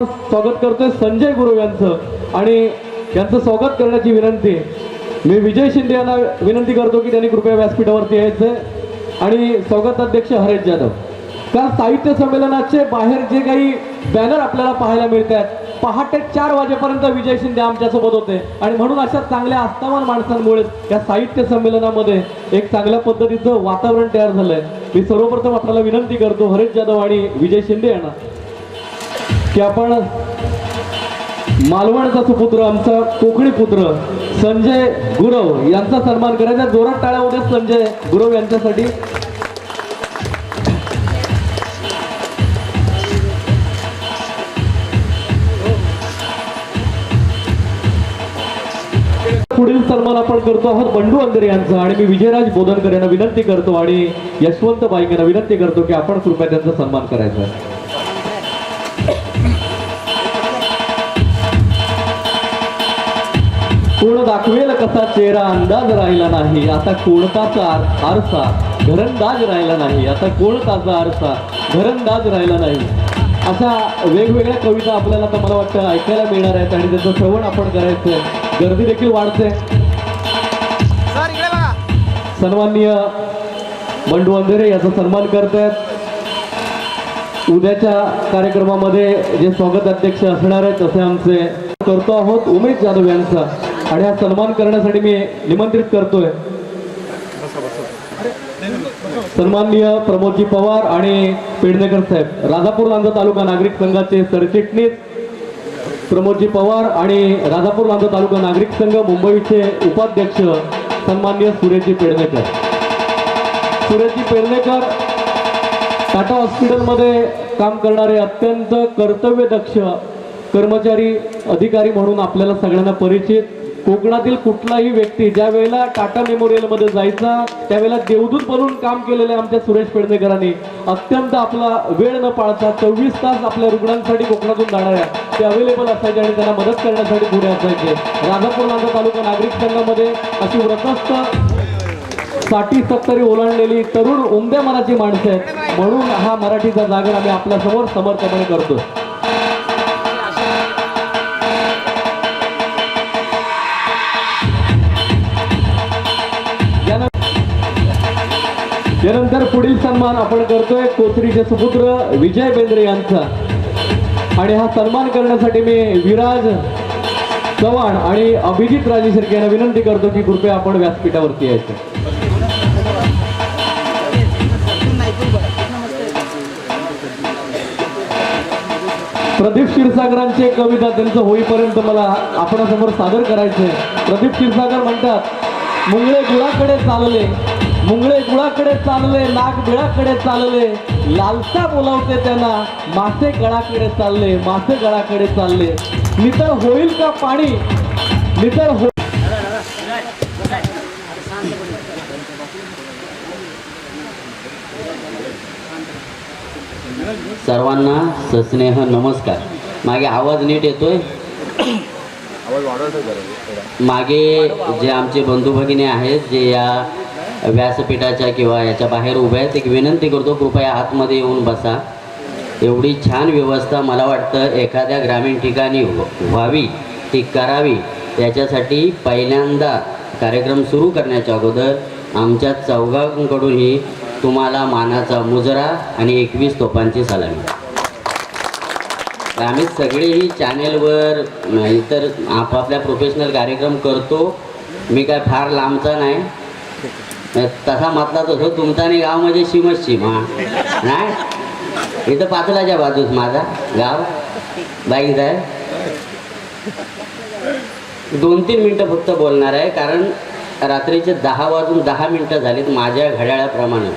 स्वागत करतोय संजय गुरव यांचं आणि यांचं स्वागत करण्याची विनंती मी विजय शिंदे यांना विनंती करतो की त्यांनी कृपया व्यासपीठावरती यायचं आणि स्वागताध्यक्ष हरेश जाधव. का साहित्य संमेलनाचे बाहेर जे काही बॅनर आपल्याला पाहायला मिळतात पहाटे 4 वाजेपर्यंत विजय शिंदे आमच्यासोबत होते आणि म्हणून अशा चांगल्या आस्थावान माणसांमुळे या साहित्य संमेलनामध्ये एक चांगल्या पद्धतीचं वातावरण तयार झालंय. मी सर्वप्रथम आपल्याला विनंती करतो हरेश जाधव आणि विजय शिंदे यांना की आपण मालवणचा सुपुत्र आमचा कोकणी पुत्र संजय गुरव यांचा सन्मान करायचा. जोरात टाळ्या होत्या संजय गुरव यांच्यासाठी. पुढील सन्मान आपण करतो आहोत बंडू अंधरे यांचा आणि मी विजयराज बोधनकर यांना विनंती करतो आणि यशवंत बाईक यांना विनंती करतो की आपण कृपया त्यांचा सन्मान करायचा आहे. कोण दाखवेल कसा चेहरा अंदाज राहिला नाही आता कोणताचा आरसा घरंदाज राहिला नाही आता कोणताचा आरसा घरंदाज राहिला नाही. अशा वेगवेगळ्या कविता आपल्याला तर मला वाटतं ऐकायला मिळणार आहेत आणि त्याचं श्रवण आपण करायचंय. गर्दी देखील वाढते. सन्माननीय बंडू अंधेरे याचा सन्मान करतायत. उद्याच्या कार्यक्रमामध्ये जे स्वागत अध्यक्ष असणार आहेत तसे आमचे करतो आहोत उमेश जाधव यांचा आणि हा सन्मान करण्यासाठी मी निमंत्रित करतोय सन्माननीय प्रमोदजी पवार आणि पेडणेकर साहेब. राजापूर लांजा तालुका नागरिक संघाचे सरचिटणीस प्रमोदजी पवार आणि राजापूर लांजा तालुका नागरिक संघ मुंबईचे उपाध्यक्ष सन्माननीय सुरेशजी पेडणेकर. सुरेशजी पेडणेकर टाटा हॉस्पिटलमध्ये काम करणारे अत्यंत कर्तव्यदक्ष कर्मचारी अधिकारी म्हणून आपल्याला सगळ्यांना परिचित. कोकणातील कुठलाही व्यक्ती ज्या वेळेला टाटा मेमोरियलमध्ये जायचा त्यावेळेला देवदूत बनून काम केलेले आमच्या सुरेश पेडणेकरांनी अत्यंत आपला वेळ न पाळता 24 तास आपल्या रुग्णांसाठी कोकणातून जाणाऱ्या ते अवेलेबल असायचे आणि त्यांना मदत करण्यासाठी पुढे असायचे. राजापूर लांजा तालुका नागरिक संघामध्ये अशी व्रतस्थ 60-70 ओलांडलेली तरुण उमद्या मनाची माणसं आहेत म्हणून हा मराठीचा जागर आम्ही आपल्या समोर समर्थपणे करतो. यानंतर पुढील सन्मान आपण करतोय कोथरीचे सुपुत्र विजय बेंद्रे यांचा आणि हा सन्मान करण्यासाठी मी विराज चव्हाण आणि अभिजित राजे शिर्के यांना विनंती करतो की कृपया आपण व्यासपीठावरती यायचं. प्रदीप क्षीरसागरांची कविता त्यांचं होईपर्यंत मला आपणासमोर सादर करायचंय. प्रदीप क्षीरसागर म्हणतात मुंगळे गुळाकडे चालले मुंगळे गुळाकडे चालले नाग बिळाकडे चालले लालसा बोलावते त्यांना मासे गळाकडे चालले मासे गळाकडे चालले नितळ होईल का पाणी नितळ हो. सर्वांना सस्नेह नमस्कार. मागे आवाज नीट येतोय. मागे जे आमचे बंधू भगिनी आहेत जे या व्यासपीठाच्या किंवा याच्या बाहेर उभे आहेत एक विनंती करतो कृपया आतमध्ये येऊन बसा. एवढी छान व्यवस्था मला वाटतं एखाद्या ग्रामीण ठिकाणी व्हावी ती करावी. याच्यासाठी पहिल्यांदा कार्यक्रम सुरू करण्याच्या अगोदर आमच्या चौघांकडूनही तुम्हाला मानाचा मुजरा आणि 21 तोफांची सलामी. आम्ही सगळेही चॅनेलवर इतर आपापल्या प्रोफेशनल कार्यक्रम करतो. मी काय फार लांबचा नाही तसा म्हटला तसं तुमचा आणि गाव म्हणजे सीमच सीमा नाही. इथं पाचलाच्या बाजूस माझा गाव बाईक आहे. 2-3 मिनटं फक्त बोलणार आहे कारण रात्रीचे 10 वाजून 10 मिनटं झालीत माझ्या घड्याळाप्रमाणे.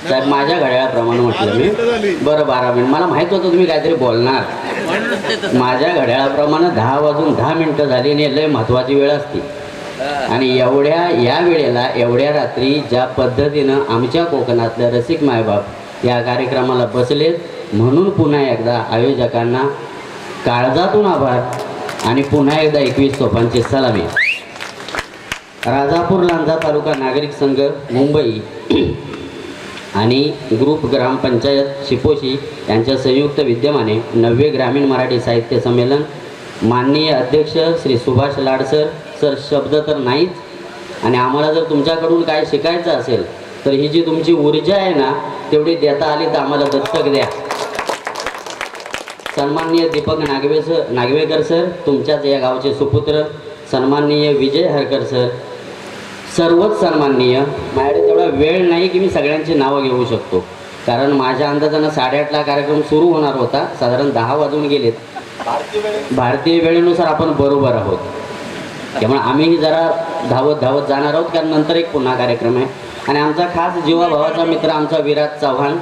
साहेब माझ्या घड्याळाप्रमाणे म्हटलं मी बरं 12 मिनिट. मला माहीत होतं तुम्ही काहीतरी बोलणार. माझ्या घड्याळाप्रमाणे 10 वाजून 10 मिनटं झाली आणि लय महत्त्वाची वेळ असते आणि या वेळेला एवढ्या रात्री ज्या पद्धतीनं आमच्या कोकणातल्या रसिक मायबाप या कार्यक्रमाला बसलेत म्हणून पुन्हा एकदा आयोजकांना काळजातून आभार आणि पुन्हा एकदा 21 तोफांची सलामी. राजापूर लांजा तालुका नागरिक संघ मुंबई आणि ग्रुप ग्रामपंचायत शिपोशी यांच्या संयुक्त विद्यमाने 9वे ग्रामीण मराठी साहित्य संमेलन माननीय अध्यक्ष श्री सुभाष लाडसर सर शब्द तर नाहीच आणि आम्हाला जर तुमच्याकडून काय शिकायचं असेल तर ही जी तुमची ऊर्जा आहे ना तेवढी देता आली तर आम्हाला दत्तक द्या. सन्माननीय दीपक नागवेकर सर तुमच्याच या गावचे सुपुत्र, सन्माननीय विजय हरकर सर, सर्वच सन्माननीय. माझ्याकडे तेवढा वेळ नाही की मी सगळ्यांची नावं घेऊ शकतो कारण माझ्या अंदाजानं 8:30ला कार्यक्रम सुरू होणार होता, साधारण 10 वाजून गेलेत. भारतीय वेळेनुसार आपण बरोबर आहोत त्यामुळे आम्हीही जरा धावत जाणार आहोत कारण नंतर एक पुन्हा कार्यक्रम आहे. आणि आमचा खास जीवाभावाचा मित्र आमचा विराज चव्हाण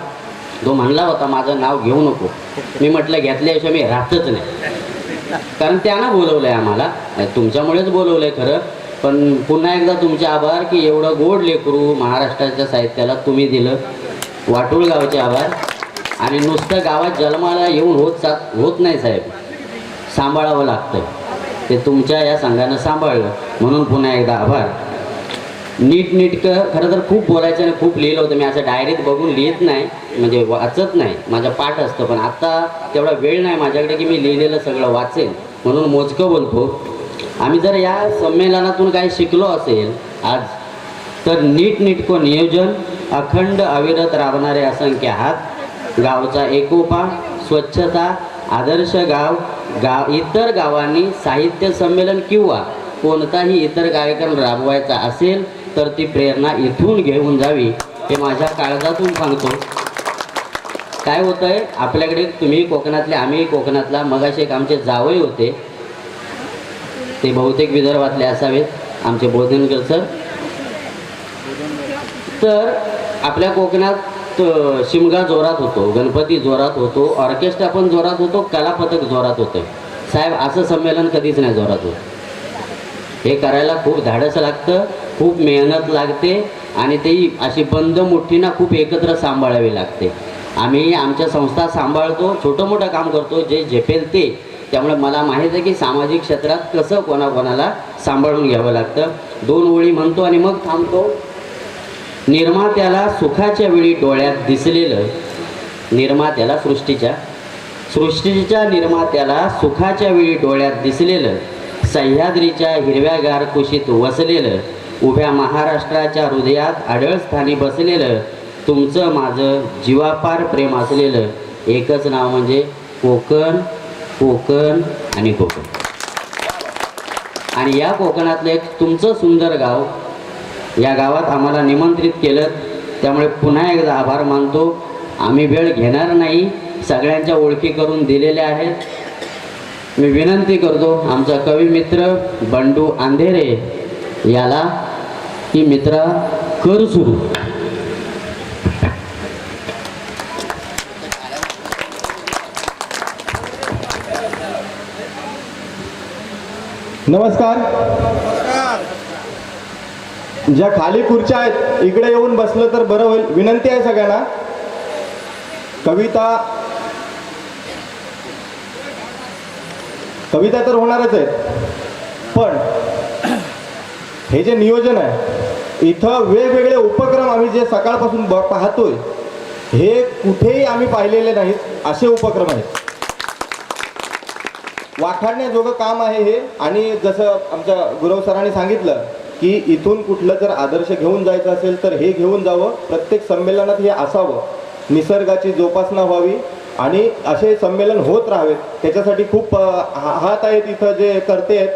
तो म्हणला होता माझं नाव घेऊ नको. मी म्हटलं घेतल्याशिवाय मी राहतच नाही कारण त्यानं बोलवलं आहे आम्हाला, तुमच्यामुळेच बोलवलं आहे खरं. पण पुन्हा एकदा तुमचे आभार की एवढं गोड लेकरू महाराष्ट्राच्या साहित्याला तुम्ही दिलं. वाटूळ गावचे आभार. आणि नुसतं गावात जन्माला येऊन होत नाही साहेब, सांभाळावं लागतं. ते तुमच्या या संघानं सांभाळलं म्हणून पुन्हा एकदा आभार. नीटनेटकं खरं तर खूप बोलायचं आणि खूप लिहिलं होतं. मी असं डायरीत बघून लिहित नाही म्हणजे वाचत नाही, माझा पाठ असतं. पण आता तेवढा वेळ नाही माझ्याकडे की मी लिहिलेलं सगळं वाचेन म्हणून मोजकं बोलतो. आम्ही जर या संमेलनातून काही शिकलो असेल आज तर नीटनेटकं नियोजन, अखंड अविरत राबणारे असंख्य हात, गावचा एकोपा, स्वच्छता, आदर्श गाव इतर गावांनी साहित्य संमेलन किंवा कोणताही इतर कार्यक्रम राबवायचा असेल तर ती प्रेरणा इथून घेऊन जावी हे माझ्या काळजातून सांगतो. काय होतं आहे आपल्याकडे, तुम्ही कोकणातले आम्ही कोकणातला, मगाशी एक आमचे जावई होते ते बहुतेक विदर्भातले असावेत, आमचे बोधनकर सर. तर आपल्या कोकणात शिमगा जोरात होतो, गणपती जोरात होतो, ऑर्केस्ट्रा पण जोरात होतो, कलापथक जोरात होतं. साहेब असं संमेलन कधीच नाही जोरात होत. हे करायला खूप धाडस लागतं, खूप मेहनत लागते आणि ते अशी बंद मुठ्ठीनं खूप एकत्र सांभाळावी लागते. आम्ही आमच्या संस्था सांभाळतो, छोटं मोठं काम करतो जे झेपेल ते. त्यामुळे मला माहीत आहे की सामाजिक क्षेत्रात कसं कोणाकोणाला सांभाळून घ्यावं लागतं. 2 ओळी म्हणतो आणि मग थांबतो. निर्मात्याला सुखाच्या वेळी डोळ्यात दिसलेलं, निर्मात्याला सृष्टीच्या निर्मात्याला सुखाच्या वेळी डोळ्यात दिसलेलं, सह्याद्रीच्या हिरव्यागार कुशीत वसलेलं, उभ्या महाराष्ट्राच्या हृदयात आढळ स्थानी बसलेलं, तुमचं माझं जीवापार प्रेम असलेलं एकच नाव म्हणजे कोकण, कोकण आणि कोकण. आणि या कोकणातलं एक तुमचं सुंदर गाव, या गावात आम्हाला निमंत्रित केलं त्यामुळे पुन्हा एकदा आभार मानतो. आम्ही वेळ घेणार नाही, सगळ्यांच्या ओळखी करून दिलेल्या आहेत. मी विनंती करतो आमचा कवी मित्र बंडू अंधेरे याला की मित्रा कर सुरू. नमस्कार. ज्या खाली खुर्च्या आहेत इकडे येऊन बसलं तर बरं होईल. विनंती आहे सगळ्यांना. कविता तर होणारच आहे पण हे जे नियोजन आहे इथं वेगवेगळे उपक्रम आम्ही जे सकाळपासून पाहतोय हे कुठेही आम्ही पाहिलेले नाहीत असे उपक्रम आहेत. वाखाणण्याजोगं काम आहे हे. आणि जसं आमच्या गुरव सरांनी सांगितलं की इथून कुठलं जर आदर्श घेऊन जायचं असेल तर हे घेऊन जावं. प्रत्येक संमेलनात हे असावं, निसर्गाची जोपासना व्हावी आणि असे संमेलन होत राहावेत. त्याच्यासाठी खूप हात आहेत इथं जे करते आहेत.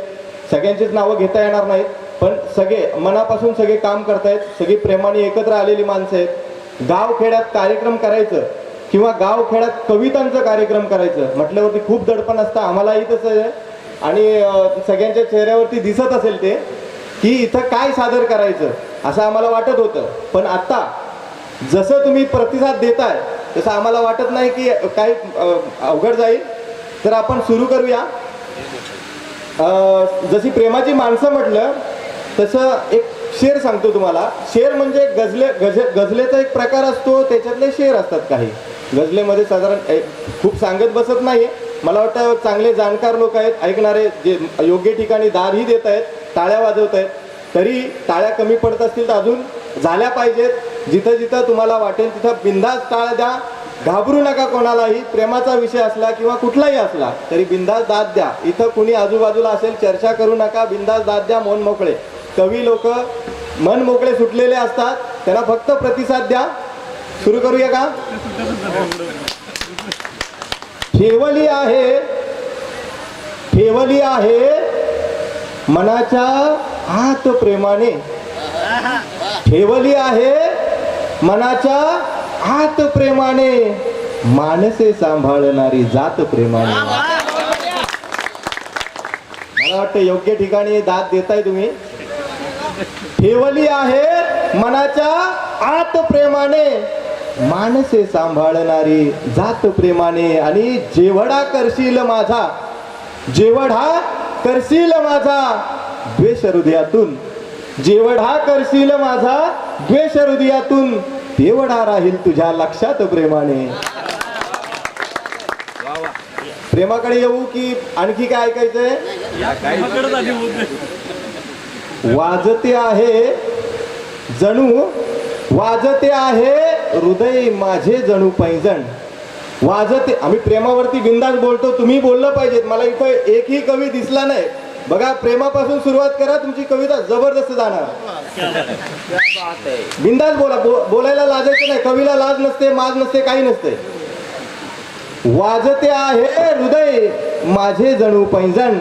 सगळ्यांचीच नावं घेता येणार नाहीत पण सगळे मनापासून सगळे काम करतायत. सगळी प्रेमाने एकत्र आलेली माणसं आहेत. गावखेड्यात कार्यक्रम करायचं किंवा गावखेड्यात कवितांचं कार्यक्रम करायचं म्हटल्यावरती खूप दडपण असतं. आम्हालाही तसं आहे आणि सगळ्यांच्या चेहऱ्यावरती दिसत असेल ते की इथं काय सादर करायचं असं आम्हाला वाटत होतं. पण आता जसं तुम्ही प्रतिसाद देताय तसं आम्हाला वाटत नाही की काही अवघड जाईल. तर आपण सुरू करूया. जशी प्रेमाची माणसं म्हटलं तसं एक शेर सांगतो तुम्हाला. शेर म्हणजे गझलेचा एक प्रकार असतो, त्याच्यातले शेर असतात काही. गझलेमध्ये साधारण खूप सांगत बसत नाही. मला वाटतं चांगले जाणकार लोक आहेत, ऐकणारे जे योग्य ठिकाणी दादही देत आहेत, टाळ्या वाजवत आहेत. तरी टाळ्या कमी पडत असतील तर अजून झाल्या पाहिजेत. जिथं जिथं तुम्हाला वाटेल तिथं बिंदास टाळ द्या, घाबरू नका कोणालाही. प्रेमाचा विषय असला किंवा कुठलाही असला तरी बिंदास दाद द्या. इथं कुणी आजूबाजूला असेल चर्चा करू नका, बिंदास दाद द्या, मन मोकळे. कवी लोक मन मोकळे सुटलेले असतात, त्यांना फक्त प्रतिसाद द्या. सुरू करूया का? ठेवली आहे मनाच्या आत प्रेमाने, ठेवली आहे मनाच्या आत प्रेमाने, मानसे सांभाळणारी जात प्रेमाने. मला वाटतं योग्य ठिकाणी दाद देताय तुम्ही. ठेवली आहे मनाच्या आत प्रेमाने, मानसे सांभाळणारी जात प्रेमाने. आणि जेवढा करशील माझा, जेवढा करशील माझा द्वेष हृदयातून, जेवढा करशील माझा द्वेष हृदयातून, तेवढा राहील तुझ्या लक्षात प्रेमाने. प्रेमाकडे येऊ की आणखी काय ऐकायचंय? वाजते आहे जणू, वाजते आहे हृदय माझे जणू पैंजण. वाजते, आम्ही प्रेमावरती बिंदास बोलतो, तुम्ही बोललं पाहिजेत. मला इथं एकही कवी दिसला नाही. बघा, प्रेमापासून सुरुवात करा, तुमची कविता जबरदस्त जाणार. बिंदास बोला, बोलायला लाजायचं नाही. कवीला लाज नसते, माज नसते, काही नसते. वाजते आहे हृदय माझे जणू पैंजण,